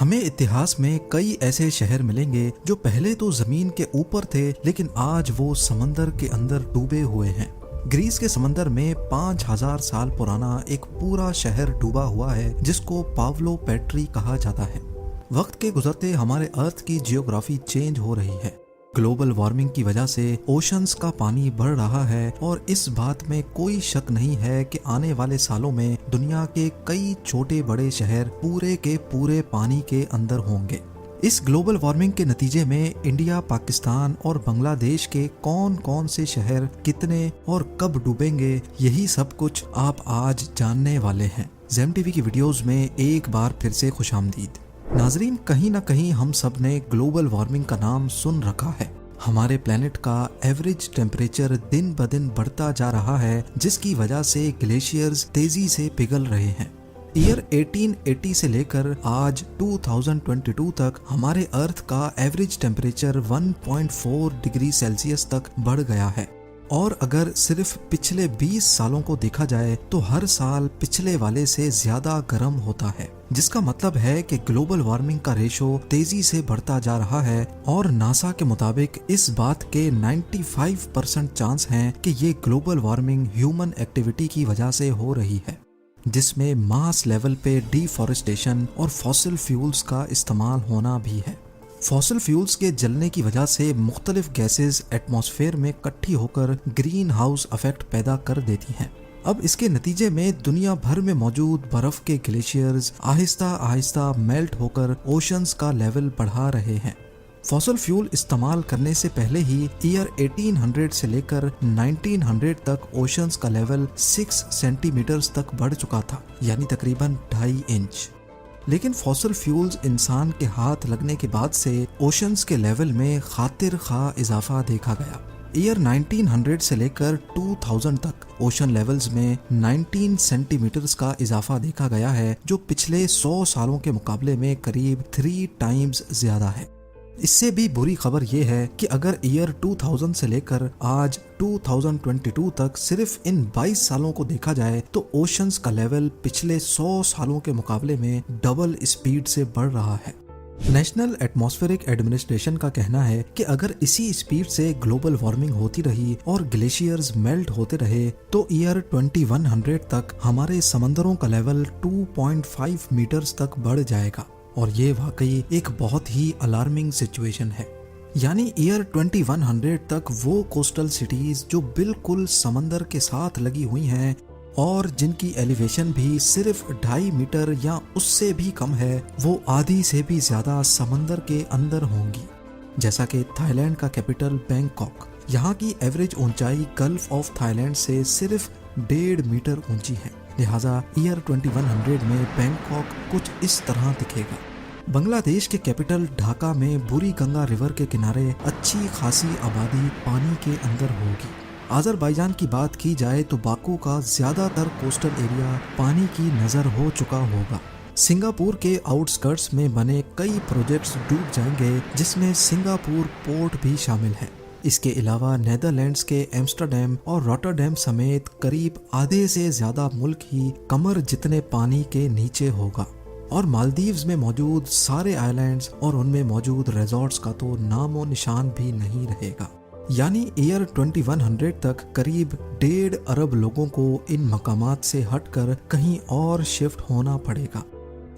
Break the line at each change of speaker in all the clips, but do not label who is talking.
हमें इतिहास में कई ऐसे शहर मिलेंगे जो पहले तो जमीन के ऊपर थे, लेकिन आज वो समंदर के अंदर डूबे हुए हैं। ग्रीस के समंदर में 5000 साल पुराना एक पूरा शहर डूबा हुआ है, जिसको पावलो पेट्री कहा जाता है। वक्त के गुजरते हमारे अर्थ की जियोग्राफी चेंज हो रही है। ग्लोबल वार्मिंग की वजह से ओशंस का पानी बढ़ रहा है और इस बात में कोई शक नहीं है कि आने वाले सालों में दुनिया के कई छोटे बड़े शहर पूरे के पूरे पानी के अंदर होंगे। इस ग्लोबल वार्मिंग के नतीजे में इंडिया, पाकिस्तान और बांग्लादेश के कौन कौन से शहर कितने और कब डूबेंगे, यही सब कुछ आप आज जानने वाले हैं। ज़ेम टीवी की वीडियोस में एक बार फिर से खुशामदीद। नाजरीन, कहीं ना कहीं हम सब ने ग्लोबल वार्मिंग का नाम सुन रखा है। हमारे प्लेनेट का एवरेज टेम्परेचर दिन ब दिन बढ़ता जा रहा है, जिसकी वजह से ग्लेशियर्स तेजी से पिघल रहे हैं। ईयर 1880 से लेकर आज 2022 तक हमारे अर्थ का एवरेज टेम्परेचर 1.4 डिग्री सेल्सियस तक बढ़ गया है। और अगर सिर्फ पिछले 20 सालों को देखा जाए तो हर साल पिछले वाले से ज्यादा गर्म होता है, जिसका मतलब है कि ग्लोबल वार्मिंग का रेशो तेजी से बढ़ता जा रहा है। और नासा के मुताबिक इस बात के 95% चांस हैं कि ये ग्लोबल वार्मिंग ह्यूमन एक्टिविटी की वजह से हो रही है, जिसमें मास लेवल पे डिफॉरेस्टेशन और फॉसिल फ्यूल्स का इस्तेमाल होना भी है। फॉसिल फ्यूल्स के जलने की वजह से मुख्तलिफ गैसेस एटमॉस्फेयर में इकट्ठी होकर ग्रीन हाउस इफेक्ट पैदा कर देती हैं। अब इसके नतीजे में दुनिया भर में मौजूद बर्फ के ग्लेशियर्स आहिस्ता आहिस्ता मेल्ट होकर ओशंस का लेवल बढ़ा रहे हैं। फॉसिल फ्यूल इस्तेमाल करने से पहले ही ईयर 1800 से लेकर 1900 तक ओशंस का लेवल 6 सेंटीमीटर्स तक बढ़ चुका था, यानी तकरीबन 2.5 इंच। लेकिन फॉसिल फ्यूल्स इंसान के हाथ लगने के बाद से ओशंस के लेवल में खातिर खा इजाफा देखा गया। ईयर 1900 से लेकर 2000 तक ओशन लेवल्स में 19 सेंटीमीटर्स का इजाफा देखा गया है, जो पिछले 100 सालों के मुकाबले में करीब 3 टाइम्स ज्यादा है। इससे भी बुरी खबर यह है कि अगर ईयर 2000 से लेकर आज 2022 तक सिर्फ इन 22 सालों को देखा जाए तो ओशंस का लेवल पिछले 100 सालों के मुकाबले में डबल स्पीड से बढ़ रहा है। नेशनल एटमॉस्फेरिक एडमिनिस्ट्रेशन का कहना है कि अगर इसी स्पीड से ग्लोबल वार्मिंग होती रही और ग्लेशियर्स मेल्ट होते रहे तो ईयर 2100 तक हमारे समंदरों का लेवल 2.5 मीटर्स तक बढ़ जाएगा। और ये वाकई एक बहुत ही अलार्मिंग सिचुएशन है। यानी ईयर 2100 तक वो कोस्टल सिटीज जो बिल्कुल समंदर के साथ लगी हुई हैं और जिनकी एलिवेशन भी सिर्फ 2.5 मीटर या उससे भी कम है, वो आधी से भी ज्यादा समंदर के अंदर होंगी। जैसा कि थाईलैंड का कैपिटल बैंकॉक, यहाँ की एवरेज ऊंचाई गल्फ ऑफ थाईलैंड से सिर्फ 1.5 मीटर ऊंची है। लिहाजा ईयर 2100 में बैंकॉक कुछ इस तरह दिखेगा। बांग्लादेश के कैपिटल ढाका में बुरी गंगा रिवर के किनारे अच्छी खासी आबादी पानी के अंदर होगी। अजरबैजान की बात की जाए तो बाकू का ज्यादातर कोस्टल एरिया पानी की नजर हो चुका होगा। सिंगापुर के आउटस्कर्ट्स में बने कई प्रोजेक्ट्स डूब जाएंगे, जिसमें सिंगापुर पोर्ट भी शामिल है। इसके अलावा नेदरलैंड्स के एम्स्टर्डम और रॉटरडैम समेत करीब आधे से ज्यादा मुल्क ही कमर जितने पानी के नीचे होगा। और मालदीव्स में मौजूद सारे आइलैंड्स और उनमें मौजूद रिजॉर्ट्स का तो नामो निशान भी नहीं रहेगा। यानी ईयर 2100 तक करीब 1.5 अरब लोगों को इन मकामात से हटकर कहीं और शिफ्ट होना पड़ेगा।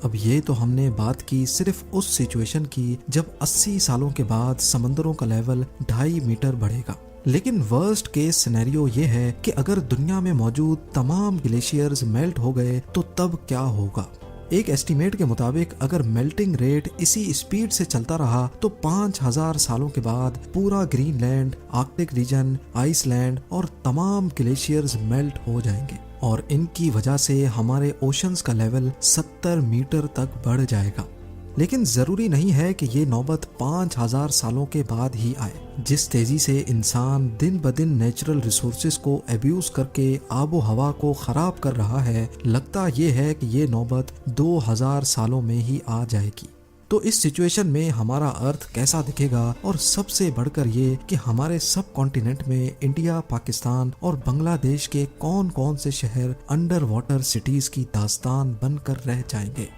अब ये तो हमने बात की सिर्फ उस सिचुएशन की जब 80 सालों के बाद समंदरों का लेवल 2.5 मीटर बढ़ेगा। लेकिन वर्स्ट केस सिनेरियो ये है कि अगर दुनिया में मौजूद तमाम ग्लेशियर्स मेल्ट हो गए तो तब क्या होगा। एक एस्टीमेट के मुताबिक अगर मेल्टिंग रेट इसी स्पीड से चलता रहा तो 5000 सालों के बाद पूरा ग्रीनलैंड, आर्कटिक रीजन, आइसलैंड और तमाम ग्लेशियर्स मेल्ट हो जाएंगे और इनकी वजह से हमारे ओशंस का लेवल 70 मीटर तक बढ़ जाएगा। लेकिन जरूरी नहीं है कि ये नौबत 5000 सालों के बाद ही आए। जिस तेजी से इंसान दिन ब दिन नेचुरल रिसोर्सेज को एब्यूज करके आबो हवा को खराब कर रहा है, लगता ये है कि ये नौबत 2000 सालों में ही आ जाएगी। तो इस सिचुएशन में हमारा अर्थ कैसा दिखेगा, और सबसे बढ़कर ये कि हमारे सब कॉन्टिनेंट में इंडिया, पाकिस्तान और बांग्लादेश के कौन कौन से शहर अंडर वाटर सिटीज की दास्तान बनकर रह जाएंगे।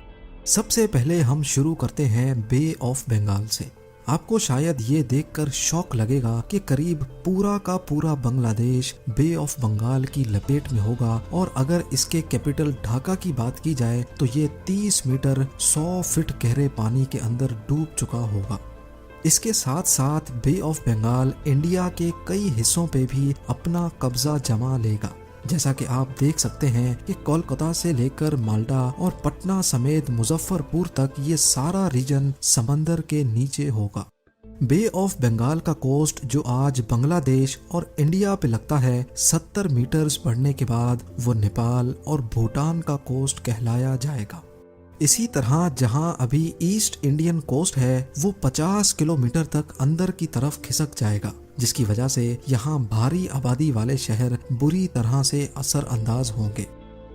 सबसे पहले हम शुरू करते हैं बे ऑफ बंगाल से। आपको शायद ये देखकर शौक लगेगा कि करीब पूरा का पूरा बांग्लादेश बे ऑफ बंगाल की लपेट में होगा, और अगर इसके कैपिटल ढाका की बात की जाए तो ये 30 मीटर 100 फीट गहरे पानी के अंदर डूब चुका होगा। इसके साथ साथ बे ऑफ बंगाल इंडिया के कई हिस्सों पे भी अपना कब्जा जमा लेगा। जैसा कि आप देख सकते हैं कि कोलकाता से लेकर माल्टा और पटना समेत मुजफ्फरपुर तक ये सारा रीजन समंदर के नीचे होगा। बे ऑफ बंगाल का कोस्ट जो आज बांग्लादेश और इंडिया पे लगता है, 70 मीटर्स बढ़ने के बाद वो नेपाल और भूटान का कोस्ट कहलाया जाएगा। इसी तरह जहां अभी ईस्ट इंडियन कोस्ट है वो 50 किलोमीटर तक अंदर की तरफ खिसक जाएगा, जिसकी वजह से यहाँ भारी आबादी वाले शहर बुरी तरह से असर अंदाज होंगे।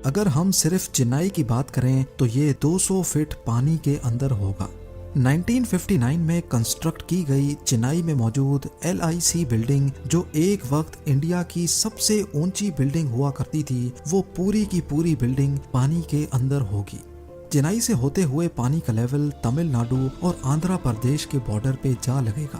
अगर हम सिर्फ चेन्नई की बात करें तो ये 200 फीट पानी के अंदर होगा। 1959 में कंस्ट्रक्ट की गई चेन्नई में मौजूद LIC बिल्डिंग, जो एक वक्त इंडिया की सबसे ऊंची बिल्डिंग हुआ करती थी, वो पूरी की पूरी बिल्डिंग पानी के अंदर होगी। चेन्नई से होते हुए पानी का लेवल तमिलनाडु और आंध्र प्रदेश के बॉर्डर पे जा लगेगा।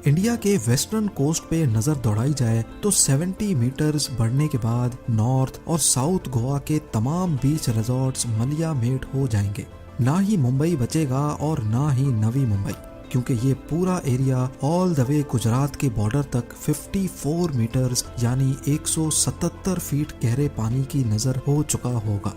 इंडिया के वेस्टर्न कोस्ट पे नजर दौड़ाई जाए तो 70 मीटर्स बढ़ने के बाद नॉर्थ और साउथ गोवा के तमाम बीच रिजॉर्ट्स मलिया मेट हो जाएंगे। ना ही मुंबई बचेगा और ना ही नवी मुंबई, क्योंकि ये पूरा area all the way Gujarat के बॉर्डर तक 54 मीटर्स यानी 177 फीट गहरे पानी की नजर हो चुका होगा।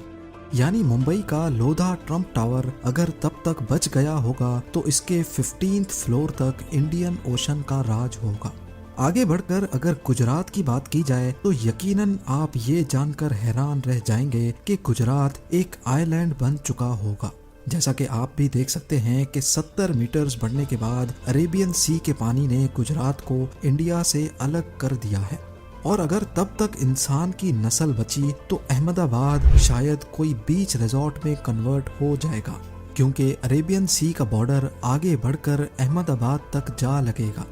यानी मुंबई का लोधा ट्रम्प टावर अगर तब तक बच गया होगा तो इसके 15th फ्लोर तक इंडियन ओशन का राज होगा। आगे बढ़कर अगर गुजरात की बात की जाए तो यकीनन आप ये जानकर हैरान रह जाएंगे कि गुजरात एक आइलैंड बन चुका होगा। जैसा कि आप भी देख सकते हैं कि 70 मीटर्स बढ़ने के बाद अरेबियन सी के पानी ने गुजरात को इंडिया से अलग कर दिया है। और अगर तब तक इंसान की नस्ल बची तो अहमदाबाद शायद कोई बीच रिजॉर्ट में कन्वर्ट हो जाएगा, क्योंकि अरेबियन सी का बॉर्डर आगे बढ़कर अहमदाबाद तक जा लगेगा।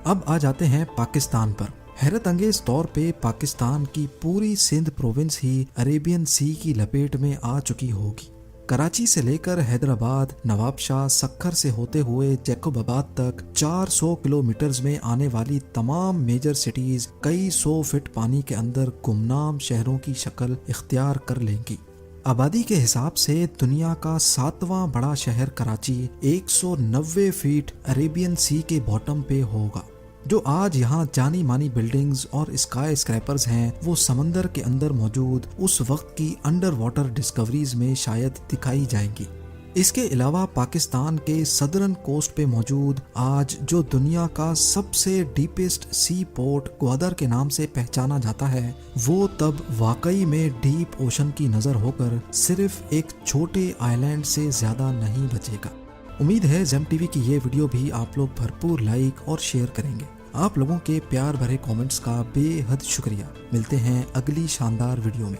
अब आ जाते हैं पाकिस्तान पर। हैरत अंगेज तौर पे पाकिस्तान की पूरी सिंध प्रोविंस ही अरेबियन सी की लपेट में आ चुकी होगी। कराची से लेकर हैदराबाद, नवाबशाह, सक्खर से होते हुए जैकोबाबाद तक 400 किलोमीटर्स में आने वाली तमाम मेजर सिटीज कई 100 फीट पानी के अंदर गुमनाम शहरों की शक्ल इख्तियार कर लेंगी। आबादी के हिसाब से दुनिया का 7वां बड़ा शहर कराची 190 फीट अरेबियन सी के बॉटम पे होगा। जो आज यहाँ जानी मानी बिल्डिंग्स और स्काई स्क्रैपर्स हैं, वो समंदर के अंदर मौजूद उस वक्त की अंडर वाटर डिस्कवरीज में शायद दिखाई जाएंगी। इसके अलावा पाकिस्तान के सदर्न कोस्ट पे मौजूद आज जो दुनिया का सबसे डीपेस्ट सी पोर्ट ग्वादर के नाम से पहचाना जाता है, वो तब वाकई में डीप ओशन की नजर होकर सिर्फ एक छोटे आइलैंड से ज्यादा नहीं बचेगा। उम्मीद है जेम टीवी की ये वीडियो भी आप लोग भरपूर लाइक और शेयर करेंगे। आप लोगों के प्यार भरे कमेंट्स का बेहद शुक्रिया। मिलते हैं अगली शानदार वीडियो में।